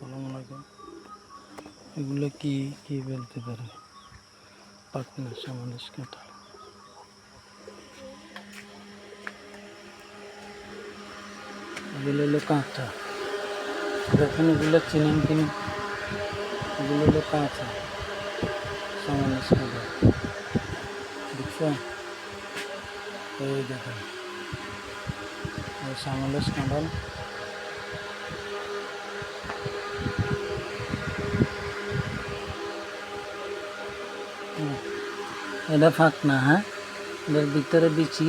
আসসালামু আলাইকুম। এগুলো কি কি বলতে পারে? পাকনা সামানিস কাঁঠাল, এগুলো হলো কাঁচা। দেখেন এগুলো চিনেন কিনে, এগুলো হলো কাঁচা সামানিস কাঁঠাল, দেখছেন? এই দেখেন এই সামানিস কাঁঠাল। এটা ফাঁকনা, হ্যাঁ, এটার ভিতরে বিচি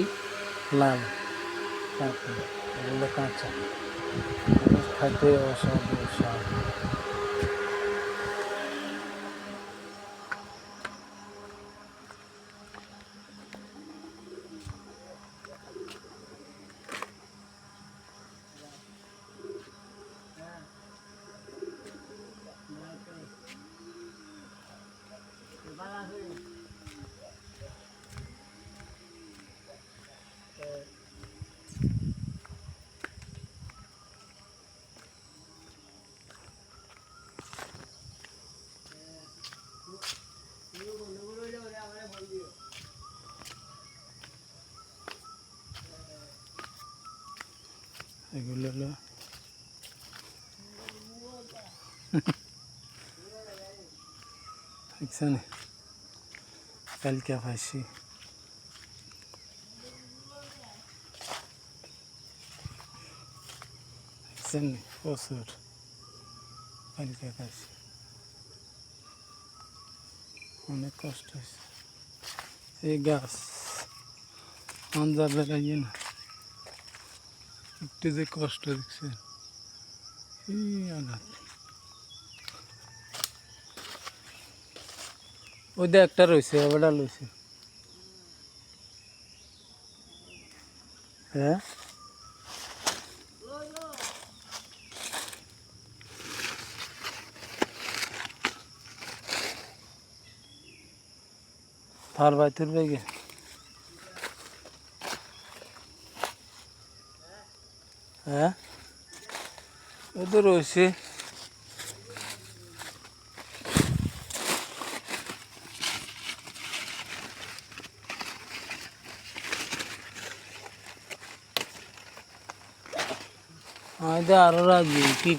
লাল, পাকনা। এগুলো কাঁচা, খাইতে অসাধু স্বাদ। এগুলো হলো দেখছেন, কালকে পাইছি। দেখছেন প্রচুর, কালকে পাইছি, অনেক কষ্ট হয়েছে। এই গাছ আঞ্জা বেড়াইয়ে না, একটু যে কষ্ট দেখছেন। ওই যে একটা রয়েছে, ওটা রয়েছে, হ্যাঁ। থার বাই তুর গে, হ্যাঁ, ওই তো রয়েছে। আরো রাজি কি